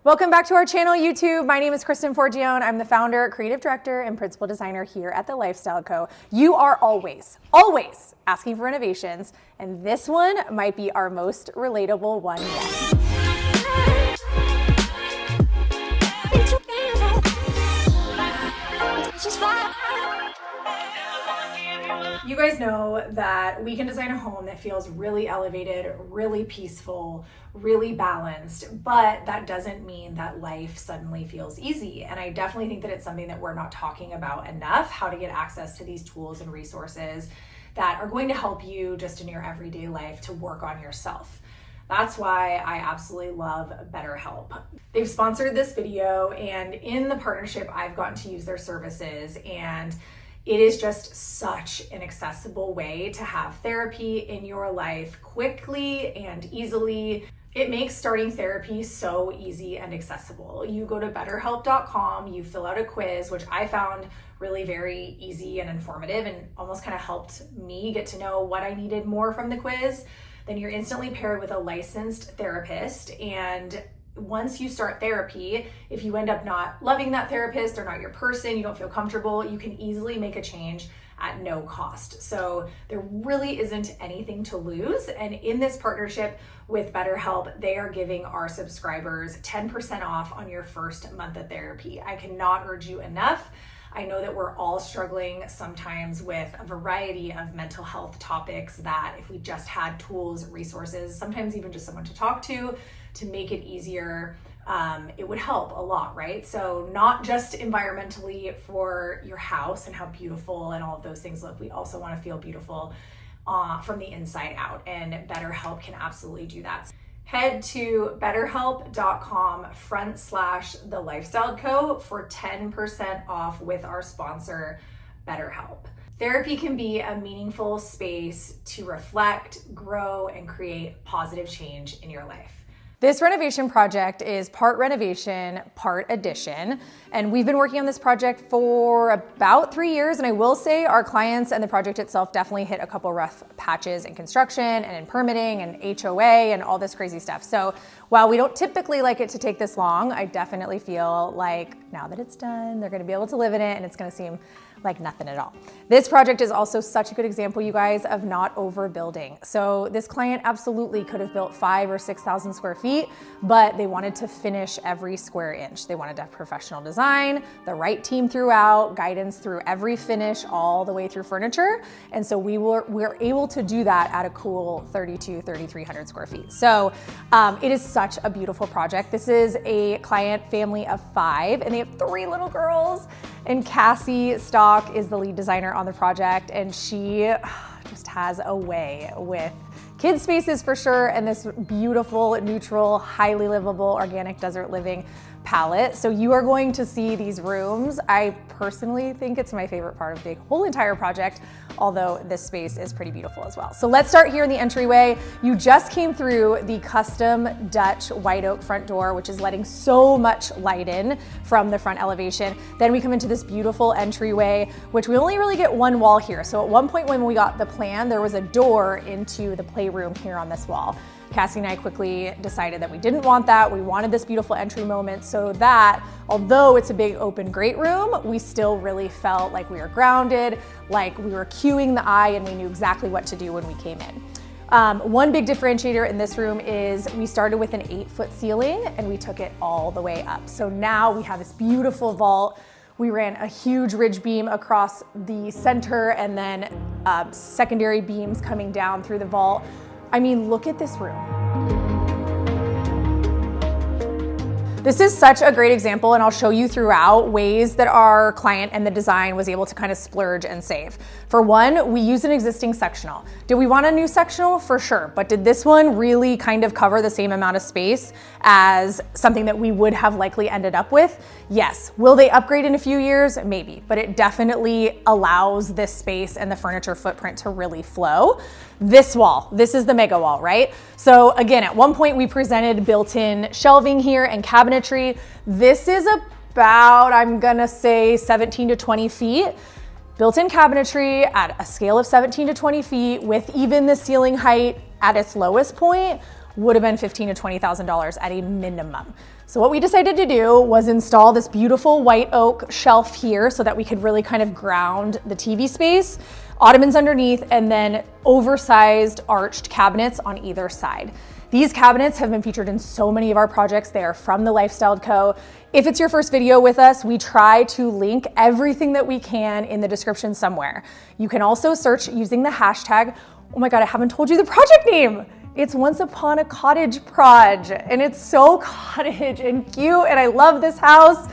Welcome back to our channel, YouTube. My name is Kristen Forgione. I'm the founder, creative director, and principal designer here at The Lifestyle Co. You are always asking for renovations, and this one might be our most relatable one yet. You guys know that we can design a home that feels really elevated, really peaceful, really balanced, but that doesn't mean that life suddenly feels easy. And I definitely think that it's something that we're not talking about enough, how to get access to these tools and resources that are going to help you just in your everyday life to work on yourself. That's why I absolutely love BetterHelp. They've sponsored this video, and in the partnership, I've gotten to use their services, and it is just such an accessible way to have therapy in your life quickly and easily. It makes starting therapy so easy and accessible. You go to betterhelp.com, you fill out a quiz, which I found really very easy and informative and almost kind of helped me get to know what I needed more from the quiz. Then you're instantly paired with a licensed therapist, and once you start therapy, if you end up not loving that therapist or not your person, you don't feel comfortable, you can easily make a change at no cost. So there really isn't anything to lose. And in this partnership with BetterHelp, they are giving our subscribers 10% off on your first month of therapy. I cannot urge you enough. I know that we're all struggling sometimes with a variety of mental health topics that if we just had tools, resources, sometimes even just someone to talk to make it easier, it would help a lot, right? So not just environmentally for your house and how beautiful and all of those things look, we also want to feel beautiful from the inside out, and BetterHelp can absolutely do that. Head to betterhelp.com/thelifestyleco for 10% off with our sponsor, BetterHelp. Therapy can be a meaningful space to reflect, grow, and create positive change in your life. This renovation project is part renovation, part addition, and we've been working on this project for about 3 years, and I will say our clients and the project itself definitely hit a couple rough patches in construction and in permitting and HOA and all this crazy stuff. So while we don't typically like it to take this long, I definitely feel like now that it's done, they're gonna be able to live in it and it's gonna seem like nothing at all. This project is also such a good example, you guys, of not overbuilding. So this client absolutely could have built 5,000 or 6,000 square feet, but they wanted to finish every square inch. They wanted to have professional design, the right team throughout, guidance through every finish, all the way through furniture. And so we're able to do that at a cool 3,300 square feet. So it is such a beautiful project. This is a client family of 5, and they have 3 little girls. And Casse Stock is the lead designer on the project, and she just has a way with kids spaces for sure, and this beautiful, neutral, highly livable, organic desert living palette. So you are going to see these rooms. I personally think it's my favorite part of the whole entire project, although this space is pretty beautiful as well. So let's start here in the entryway. You just came through the custom Dutch white oak front door, which is letting so much light in from the front elevation. Then we come into this beautiful entryway, which we only really get one wall here. So at one point when we got the plan, there was a door into the playroom here on this wall. Casse and I quickly decided that we didn't want that. We wanted this beautiful entry moment so that although it's a big open great room, we still really felt like we were grounded, like we were cueing the eye, and we knew exactly what to do when we came in. One big differentiator in this room is we started with an 8-foot ceiling and we took it all the way up. So now we have this beautiful vault. We ran a huge ridge beam across the center and then secondary beams coming down through the vault. I mean, look at this room. This is such a great example, and I'll show you throughout ways that our client and the design was able to kind of splurge and save. For one, we used an existing sectional. Did we want a new sectional? For sure, but did this one really kind of cover the same amount of space as something that we would have likely ended up with? Yes. Will they upgrade in a few years? Maybe, but it definitely allows this space and the furniture footprint to really flow. This wall, this is the mega wall, right? So again, at one point we presented built-in shelving here and cabinetry. This is about, I'm gonna say 17 to 20 feet. Built-in cabinetry at a scale of 17 to 20 feet with even the ceiling height at its lowest point would have been $15,000 to $20,000 at a minimum. So what we decided to do was install this beautiful white oak shelf here so that we could really kind of ground the TV space, ottomans underneath, and then oversized arched cabinets on either side. These cabinets have been featured in so many of our projects. They are from The Lifestyled Co. If it's your first video with us, we try to link everything that we can in the description somewhere. You can also search using the hashtag, oh my God, I haven't told you the project name. It's Once Upon a Cottage Proj, and it's so cottage and cute, and I love this house.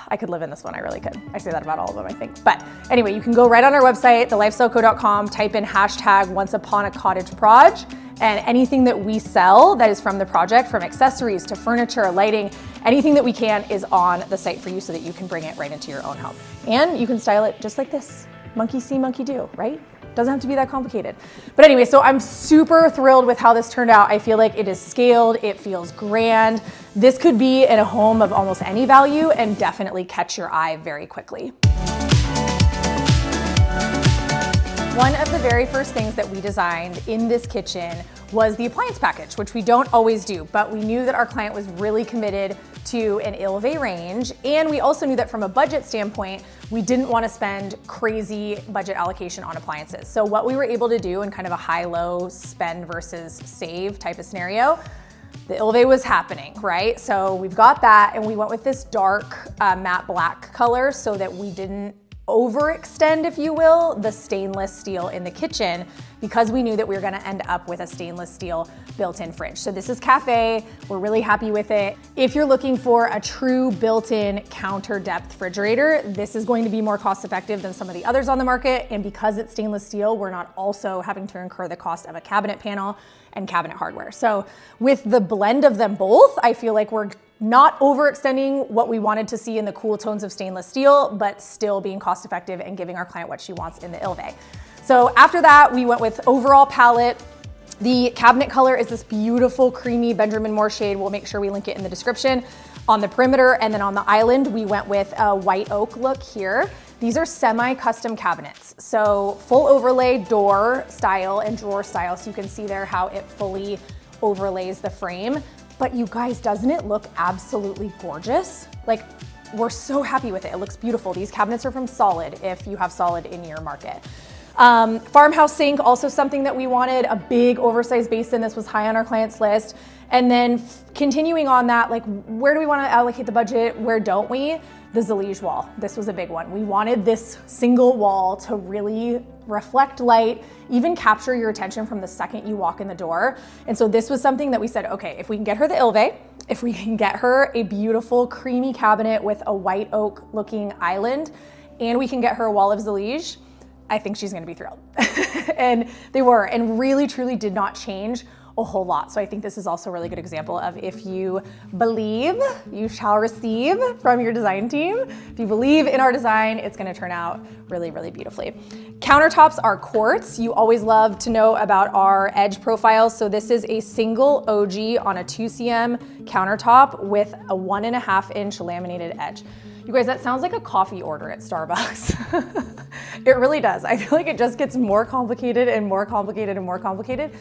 I could live in this one, I really could. I say that about all of them, I think. But anyway, you can go right on our website, thelifestyleco.com, type in hashtag Once Upon a Cottage Proj, and anything that we sell that is from the project, from accessories to furniture, lighting, anything that we can is on the site for you so that you can bring it right into your own home. And you can style it just like this. Monkey see, monkey do, right? Doesn't have to be that complicated. But anyway, so I'm super thrilled with how this turned out. I feel like it is scaled, it feels grand. This could be in a home of almost any value and definitely catch your eye very quickly. One of the very first things that we designed in this kitchen was the appliance package, which we don't always do, but we knew that our client was really committed to an Ilve range. And we also knew that from a budget standpoint, we didn't want to spend crazy budget allocation on appliances. So what we were able to do in kind of a high-low spend versus save type of scenario, the Ilve was happening, right? So we've got that, and we went with this dark matte black color so that we didn't overextend, if you will, the stainless steel in the kitchen, because we knew that we were gonna end up with a stainless steel built-in fridge. So this is Casse, we're really happy with it. If you're looking for a true built-in counter depth refrigerator, this is going to be more cost effective than some of the others on the market. And because it's stainless steel, we're not also having to incur the cost of a cabinet panel and cabinet hardware. So with the blend of them both, I feel like we're not overextending what we wanted to see in the cool tones of stainless steel, but still being cost effective and giving our client what she wants in the Ilve. So after that, we went with overall palette. The cabinet color is this beautiful creamy Benjamin Moore shade. We'll make sure we link it in the description. On the perimeter and then on the island, we went with a white oak look here. These are semi-custom cabinets. So full overlay door style and drawer style. So you can see there how it fully overlays the frame. But you guys, doesn't it look absolutely gorgeous? Like, we're so happy with it. It looks beautiful. These cabinets are from Solid, if you have Solid in your market. Farmhouse sink, also something that we wanted, a big oversized basin. This was high on our client's list. And then continuing on that, like, where do we want to allocate the budget? Where don't we? The Zellige wall. This was a big one. We wanted this single wall to really reflect light, even capture your attention from the second you walk in the door. And so this was something that we said, okay, if we can get her the Ilve, if we can get her a beautiful creamy cabinet with a white oak looking island, and we can get her a wall of Zellige, I think she's gonna be thrilled. And they were, and really truly did not change a whole lot. So I think this is also a really good example of if you believe, you shall receive from your design team. If you believe in our design, it's gonna turn out really, really beautifully. Countertops are quartz. You always love to know about our edge profiles. So this is a single OG on a 2cm countertop with a 1.5 inch laminated edge. You guys, that sounds like a coffee order at Starbucks. It really does. I feel like it just gets more complicated and more complicated and more complicated.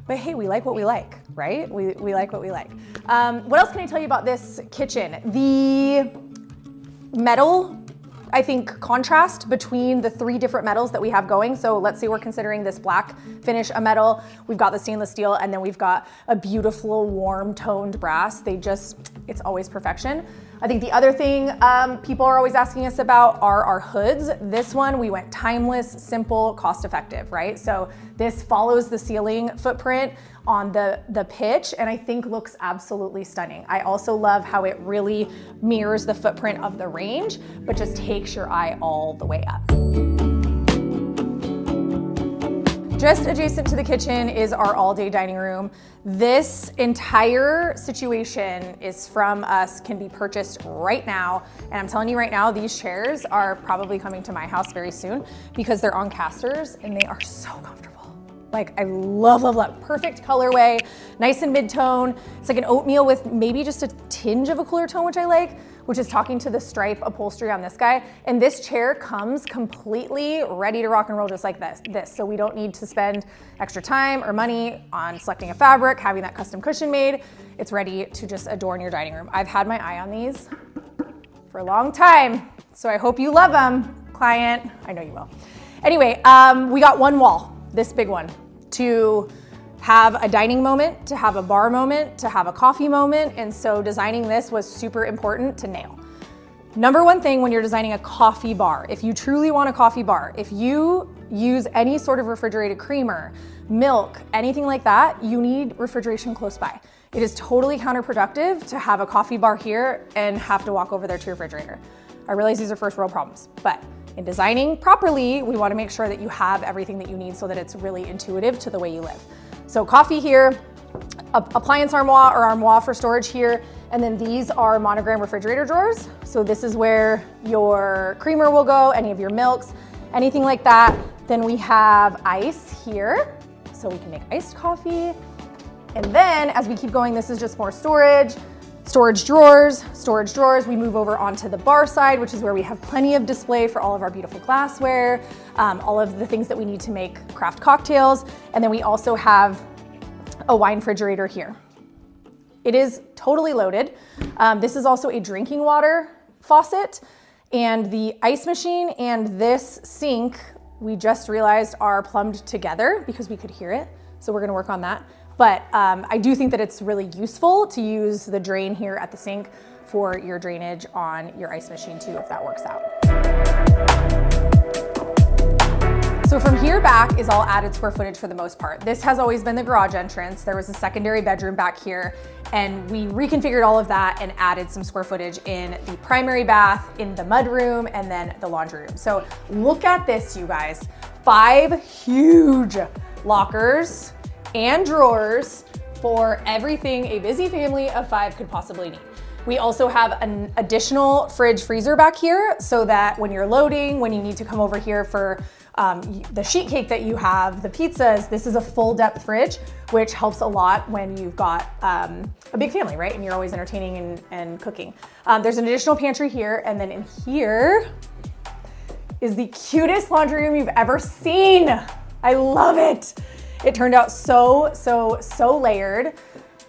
But hey, we like what we like, right? We like what we like. What else can I tell you about this kitchen? The metal, I think, contrast between the 3 different metals that we have going. So let's say we're considering this black finish a metal. We've got the stainless steel, and then we've got a beautiful warm toned brass. It's always perfection. I think the other thing people are always asking us about are our hoods. This one, we went timeless, simple, cost effective, right? So this follows the ceiling footprint on the pitch, and I think looks absolutely stunning. I also love how it really mirrors the footprint of the range, but just takes your eye all the way up. Just adjacent to the kitchen is our all-day dining room. This entire situation is from us, can be purchased right now. And I'm telling you right now, these chairs are probably coming to my house very soon because they're on casters and they are so comfortable. Like, I love, love, love. Perfect colorway, nice and mid-tone. It's like an oatmeal with maybe just a tinge of a cooler tone, which I like. which is talking to the stripe upholstery on this guy. And this chair comes completely ready to rock and roll just like this. So we don't need to spend extra time or money on selecting a fabric, having that custom cushion made. It's ready to just adorn your dining room. I've had my eye on these for a long time, so I hope you love them, client. I know you will. Anyway, we got one wall, this big one, to have a dining moment, to have a bar moment, to have a coffee moment, and so designing this was super important to nail. Number one thing when you're designing a coffee bar, if you truly want a coffee bar, if you use any sort of refrigerated creamer, milk, anything like that, you need refrigeration close by. It is totally counterproductive to have a coffee bar here and have to walk over there to your refrigerator. I realize these are first world problems, but in designing properly, we want to make sure that you have everything that you need so that it's really intuitive to the way you live. So coffee here, appliance armoire or armoire for storage here, and then these are monogram refrigerator drawers. So this is where your creamer will go, any of your milks, anything like that. Then we have ice here, so we can make iced coffee. And then as we keep going, this is just more storage drawers. We move over onto the bar side, which is where we have plenty of display for all of our beautiful glassware, all of the things that we need to make craft cocktails. And then we also have a wine refrigerator here. It is totally loaded. This is also a drinking water faucet, and the ice machine and this sink, we just realized are plumbed together because we could hear it. So we're gonna work on that. But I do think that it's really useful to use the drain here at the sink for your drainage on your ice machine too, if that works out. So from here back is all added square footage for the most part. This has always been the garage entrance. There was a secondary bedroom back here, and we reconfigured all of that and added some square footage in the primary bath, in the mudroom, and then the laundry room. So look at this, you guys. 5 huge lockers and drawers for everything a busy family of 5 could possibly need. We also have an additional fridge freezer back here so that when you're loading, when you need to come over here for the sheet cake that you have, the pizzas, this is a full depth fridge, which helps a lot when you've got a big family, right? And you're always entertaining and cooking. There's an additional pantry here, and then in here is the cutest laundry room you've ever seen. I love it. It turned out so layered.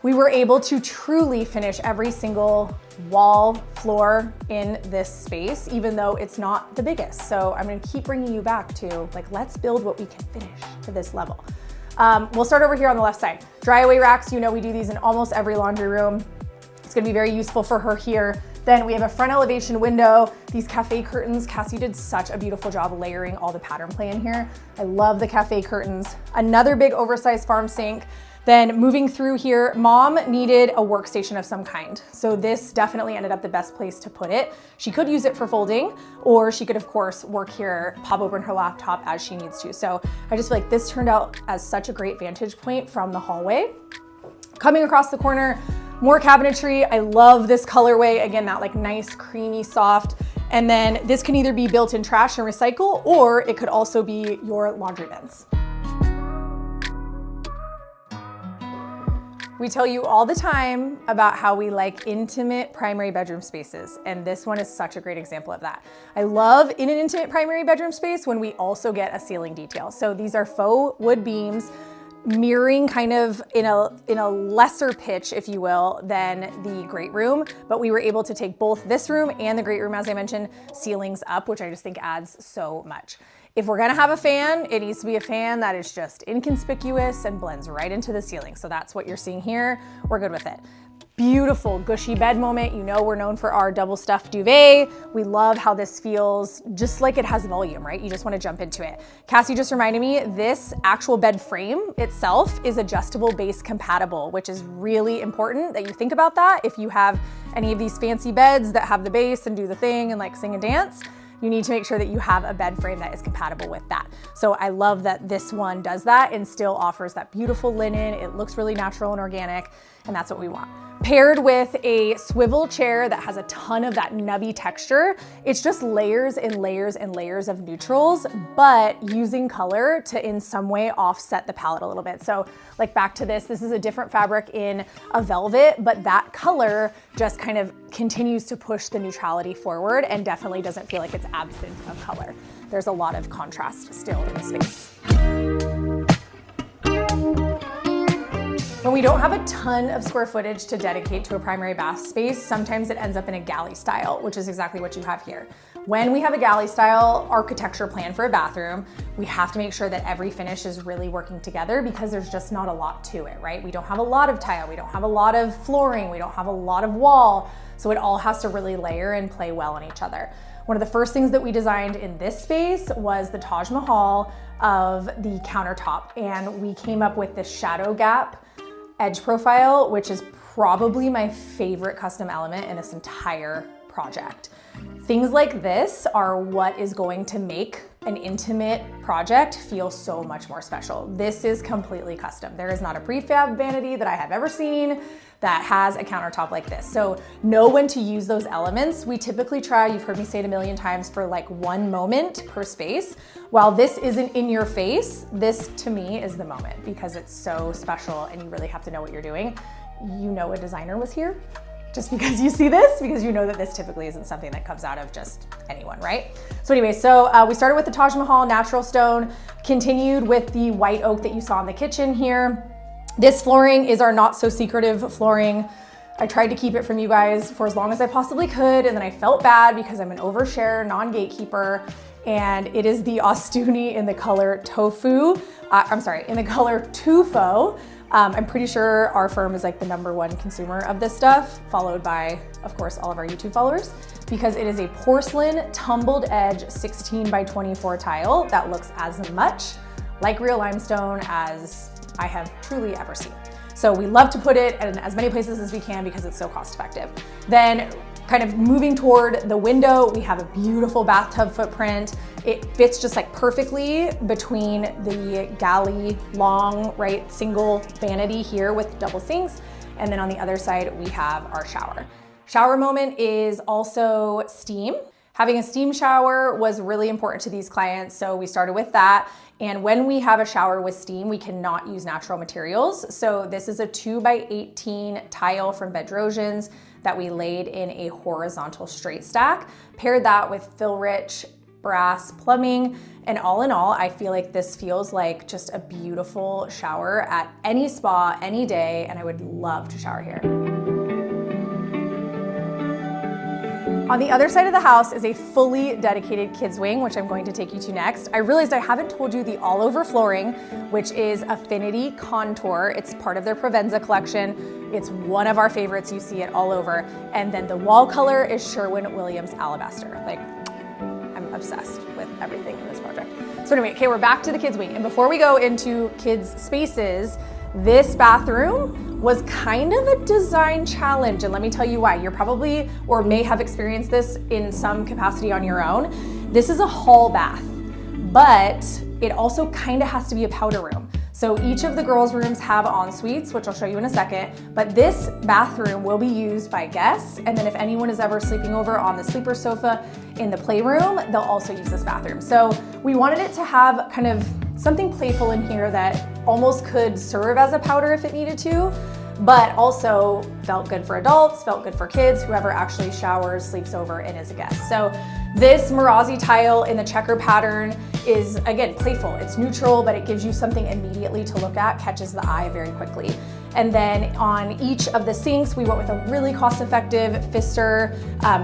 We were able to truly finish every single wall, floor in this space, even though it's not the biggest. So I'm gonna keep bringing you back to like, let's build what we can finish to this level. We'll start over here on the left side. Dry away racks, you know we do these in almost every laundry room. It's gonna be very useful for her here. Then we have a front elevation window, these cafe curtains. Casse did such a beautiful job layering all the pattern play in here. I love the cafe curtains. Another big oversized farm sink. Then moving through here, mom needed a workstation of some kind. So this definitely ended up the best place to put it. She could use it for folding, or she could of course work here, pop open her laptop as she needs to. So I just feel like this turned out as such a great vantage point from the hallway. Coming across the corner, more cabinetry. I love this colorway. Again, that like nice, creamy, soft. And then this can either be built-in trash and recycle, or it could also be your laundry bins. We tell you all the time about how we like intimate primary bedroom spaces, and this one is such a great example of that. I love in an intimate primary bedroom space when we also get a ceiling detail. So these are faux wood beams, mirroring kind of in a lesser pitch, if you will, than the great room, but we were able to take both this room and the great room, as I mentioned, ceilings up, which I just think adds so much. If we're gonna have a fan, it needs to be a fan that is just inconspicuous and blends right into the ceiling. So that's what you're seeing here. We're good with it. Beautiful gushy bed moment. You know we're known for our double stuffed duvet. We love how this feels just like it has volume, right? You just wanna jump into it. Casse just reminded me, this actual bed frame itself is adjustable base compatible, which is really important that you think about that. If you have any of these fancy beds that have the base and do the thing and like sing and dance, you need to make sure that you have a bed frame that is compatible with that. So I love that this one does that and still offers that beautiful linen. It looks really natural and organic, and that's what we want. Paired with a swivel chair that has a ton of that nubby texture. It's just layers and layers and layers of neutrals, but using color to in some way offset the palette a little bit. So like back to this is a different fabric in a velvet, but that color just kind of continues to push the neutrality forward and definitely doesn't feel like it's absent of color. There's a lot of contrast still in the space. When we don't have a ton of square footage to dedicate to a primary bath space, sometimes it ends up in a galley style, which is exactly what you have here. When we have a galley style architecture plan for a bathroom, we have to make sure that every finish is really working together because there's just not a lot to it, right? We don't have a lot of tile, we don't have a lot of flooring, we don't have a lot of wall, so it all has to really layer and play well on each other. One of the first things that we designed in this space was the Taj Mahal of the countertop, and we came up with this shadow gap edge profile, which is probably my favorite custom element in this entire project. Things like this are what is going to make an intimate project feel so much more special. This is completely custom. There is not a prefab vanity that I have ever seen that has a countertop like this. So know when to use those elements. We typically try, you've heard me say it a million times, for like one moment per space. While this isn't in your face, this to me is the moment because it's so special and you really have to know what you're doing. You know a designer was here just because you see this, because you know that this typically isn't something that comes out of just anyone, right? So anyway, we started with the Taj Mahal natural stone, continued with the white oak that you saw in the kitchen here. This flooring is our not so secretive flooring. I tried to keep it from you guys for as long as I possibly could, and then I felt bad because I'm an overshare, non-gatekeeper, and it is the Ostuni in the color tofu. In the color tufo. I'm pretty sure our firm is like the #1 consumer of this stuff, followed by, of course, all of our YouTube followers, because it is a porcelain tumbled edge 16 by 24 tile that looks as much like real limestone as I have truly ever seen. So we love to put it in as many places as we can because it's so cost effective. Then kind of moving toward the window, we have a beautiful bathtub footprint. It fits just like perfectly between the galley long, right, single vanity here with double sinks. And then on the other side, we have our shower. Shower moment is also steam. Having a steam shower was really important to these clients, so we started with that. And when we have a shower with steam, we cannot use natural materials. So this is a 2 by 18 tile from Bedrosians that we laid in a horizontal straight stack, paired that with fill-rich brass plumbing. And all in all, I feel like this feels like just a beautiful shower at any spa, any day, and I would love to shower here. On the other side of the house is a fully dedicated kids wing, which I'm going to take you to next. I realized I haven't told you the all over flooring, which is Affinity Contour. It's part of their Provenza collection. It's one of our favorites. You see it all over. And then the wall color is Sherwin-Williams Alabaster. Like, I'm obsessed with everything in this project. So anyway, okay, we're back to the kids wing. And before we go into kids spaces, this bathroom was kind of a design challenge, and let me tell you why. You're probably, or may have experienced this in some capacity on your own. This is a hall bath, but it also kind of has to be a powder room. So each of the girls' rooms have en-suites, which I'll show you in a second, but this bathroom will be used by guests, and then if anyone is ever sleeping over on the sleeper sofa in the playroom, they'll also use this bathroom. So we wanted it to have kind of something playful in here that almost could serve as a powder if it needed to, but also felt good for adults, felt good for kids, whoever actually showers, sleeps over, and is a guest. So this Marazi tile in the checker pattern is, again, playful. It's neutral, but it gives you something immediately to look at, catches the eye very quickly. And then on each of the sinks, we went with a really cost-effective Pfister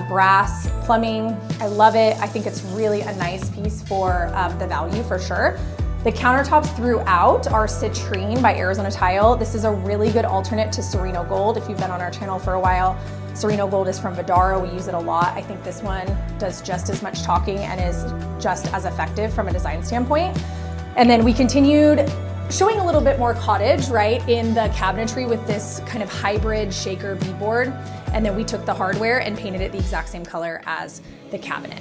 brass plumbing. I love it. I think it's really a nice piece for the value for sure. The countertops throughout are citrine by Arizona Tile. This is a really good alternate to Sereno Gold. If you've been on our channel for a while, Sereno Gold is from Vidara. We use it a lot. I think this one does just as much talking and is just as effective from a design standpoint. And then we continued showing a little bit more cottage, right, in the cabinetry with this kind of hybrid shaker beadboard. And then we took the hardware and painted it the exact same color as the cabinet.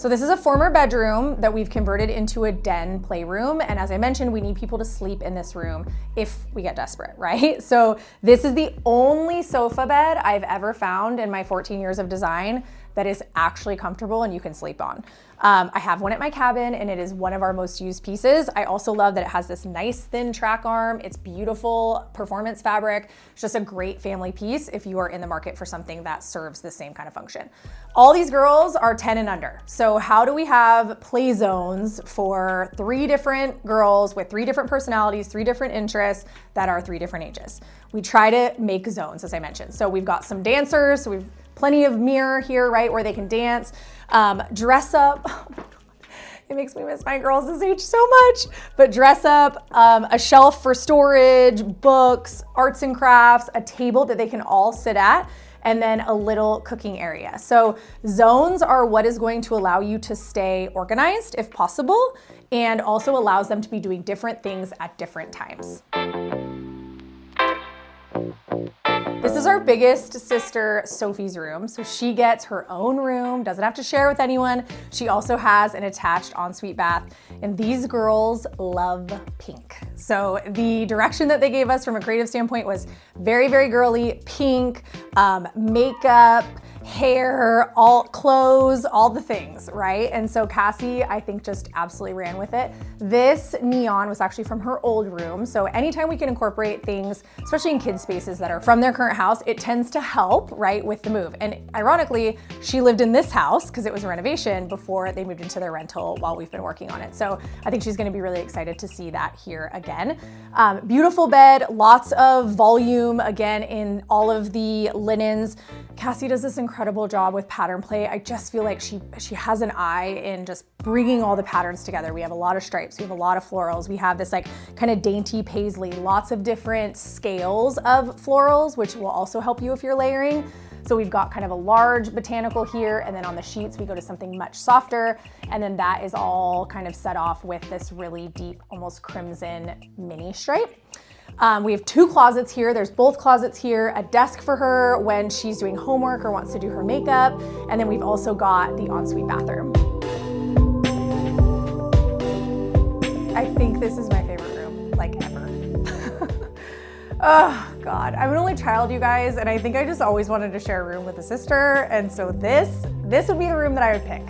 So this is a former bedroom that we've converted into a den playroom. And as I mentioned, we need people to sleep in this room if we get desperate, right? So this is the only sofa bed I've ever found in my 14 years of design that is actually comfortable and you can sleep on. I have one at my cabin and it is one of our most used pieces. I also love that it has this nice thin track arm. It's beautiful performance fabric. It's just a great family piece if you are in the market for something that serves the same kind of function. All these girls are 10 and under. So how do we have play zones for 3 different girls with 3 different personalities, 3 different interests that are 3 different ages? We try to make zones, as I mentioned. So we've got some dancers, so we've plenty of mirror here, right, where they can dance. Dress up. Oh my God. It makes me miss my girls this age so much. But dress up, a shelf for storage, books, arts and crafts, a table that they can all sit at, and then a little cooking area. So zones are what is going to allow you to stay organized if possible, and also allows them to be doing different things at different times. This is our biggest sister, Sophie's room. So she gets her own room, doesn't have to share with anyone. She also has an attached ensuite bath, and these girls love pink. So the direction that they gave us from a creative standpoint was very, very girly, pink, makeup, hair, all clothes, all the things, right? And so Casse, I think, just absolutely ran with it. This neon was actually from her old room. So anytime we can incorporate things, especially in kids' spaces that are from their current house, it tends to help, right, with the move. And ironically, she lived in this house because it was a renovation before they moved into their rental while we've been working on it. So I think she's gonna be really excited to see that here again. Beautiful bed, lots of volume, again, in all of the linens. Casse does this incredible job with pattern play. I just feel like she has an eye in just bringing all the patterns together. We have a lot of stripes, we have a lot of florals, we have this like kind of dainty paisley, lots of different scales of florals, which will also help you if you're layering. So we've got kind of a large botanical here, and then on the sheets, we go to something much softer. And then that is all kind of set off with this really deep, almost crimson mini stripe. We have 2 closets here. There's both closets here, a desk for her when she's doing homework or wants to do her makeup. And then we've also got the ensuite bathroom. I think this is my favorite room, like ever. Oh God, I'm an only child, you guys, and I think I just always wanted to share a room with a sister. And so this would be the room that I would pick.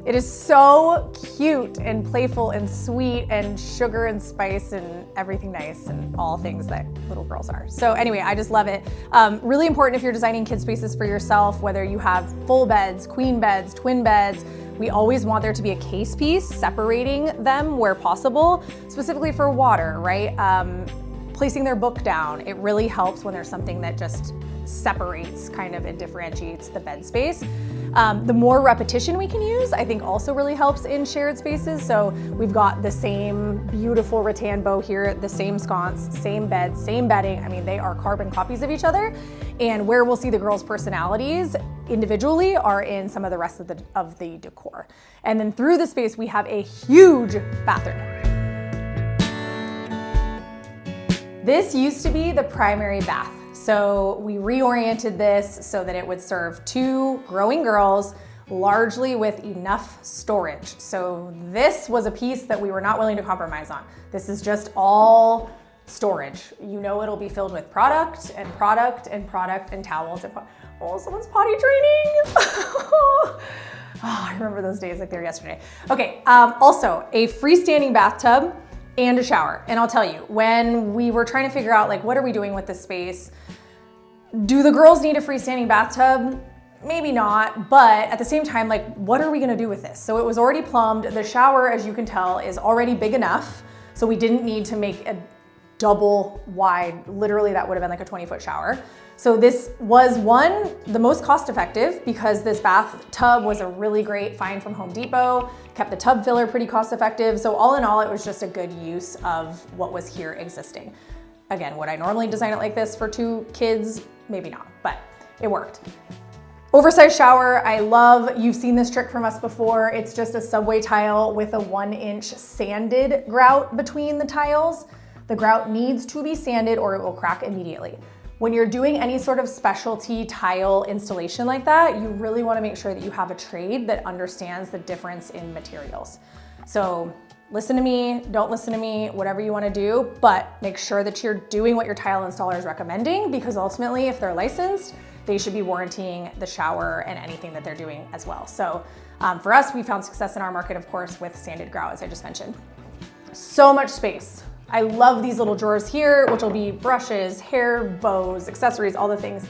It is so cute and playful and sweet and sugar and spice and everything nice and all things that little girls are. So anyway, I just love it. Really important if you're designing kid spaces for yourself, whether you have full beds, queen beds, twin beds, we always want there to be a case piece separating them where possible, specifically for water, right? Placing their book down, it really helps when there's something that just separates kind of and differentiates the bed space. The more repetition we can use, I think also really helps in shared spaces. So we've got the same beautiful rattan bow here, the same sconce, same bed, same bedding. I mean, they are carbon copies of each other. And where we'll see the girls' personalities individually are in some of the rest of the decor. And then through the space, we have a huge bathroom. This used to be the primary bath. So we reoriented this so that it would serve 2 growing girls, largely with enough storage. So this was a piece that we were not willing to compromise on. This is just all storage. You know it'll be filled with product and product and product and towels. Oh, someone's potty training. Oh, I remember those days like they were yesterday. Okay, also a freestanding bathtub and a shower. And I'll tell you, when we were trying to figure out like, what are we doing with this space? Do the girls need a freestanding bathtub? Maybe not, but at the same time, like, what are we gonna do with this? So it was already plumbed. The shower, as you can tell, is already big enough. So we didn't need to make a double wide, literally that would have been like a 20-foot shower. So this was the most cost effective because this bathtub was a really great find from Home Depot, kept the tub filler pretty cost effective. So all in all, it was just a good use of what was here existing. Again, would I normally design it like this for 2 kids? Maybe not, but it worked. Oversized shower, I love, you've seen this trick from us before. It's just a subway tile with a 1-inch sanded grout between the tiles. The grout needs to be sanded or it will crack immediately. When you're doing any sort of specialty tile installation like that, you really want to make sure that you have a trade that understands the difference in materials. So listen to me, don't listen to me, whatever you want to do, but make sure that you're doing what your tile installer is recommending, because ultimately, if they're licensed, they should be warranting the shower and anything that they're doing as well. So for us, we found success in our market, of course, with sanded grout, as I just mentioned. So much space. I love these little drawers here, which will be brushes, hair bows, accessories, all the things.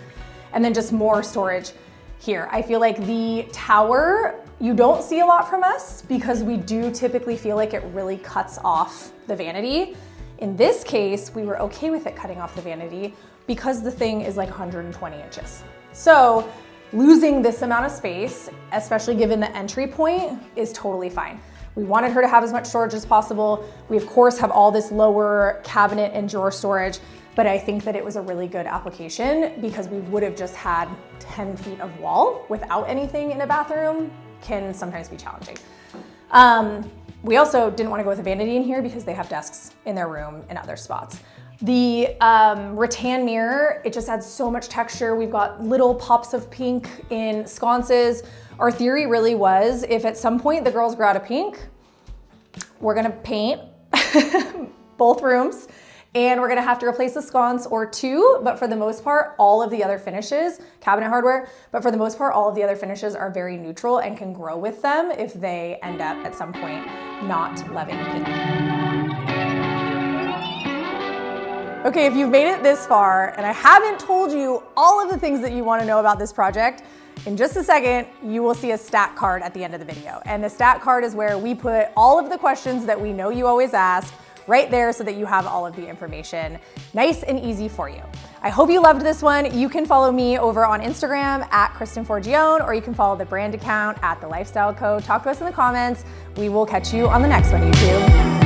And then just more storage here. I feel like the tower, you don't see a lot from us because we do typically feel like it really cuts off the vanity. In this case, we were okay with it cutting off the vanity because the thing is like 120 inches. So losing this amount of space, especially given the entry point, is totally fine. We wanted her to have as much storage as possible. We of course have all this lower cabinet and drawer storage, but I think that it was a really good application because we would have just had 10 feet of wall without anything in a bathroom. Can sometimes be challenging. We also didn't want to go with a vanity in here because they have desks in their room and other spots. The rattan mirror, it just adds so much texture. We've got little pops of pink in sconces. Our theory really was, if at some point the girls grow out of pink, we're gonna paint both rooms and we're gonna have to replace a sconce or two, but for the most part, all of the other finishes, cabinet hardware, but for the most part, all of the other finishes are very neutral and can grow with them if they end up at some point not loving pink. Okay, if you've made it this far and I haven't told you all of the things that you want to know about this project, in just a second, you will see a stat card at the end of the video. And the stat card is where we put all of the questions that we know you always ask right there so that you have all of the information nice and easy for you. I hope you loved this one. You can follow me over on Instagram at Kristen Forgione, or you can follow the brand account at TheLifestyleCo. Talk to us in the comments. We will catch you on the next one, YouTube.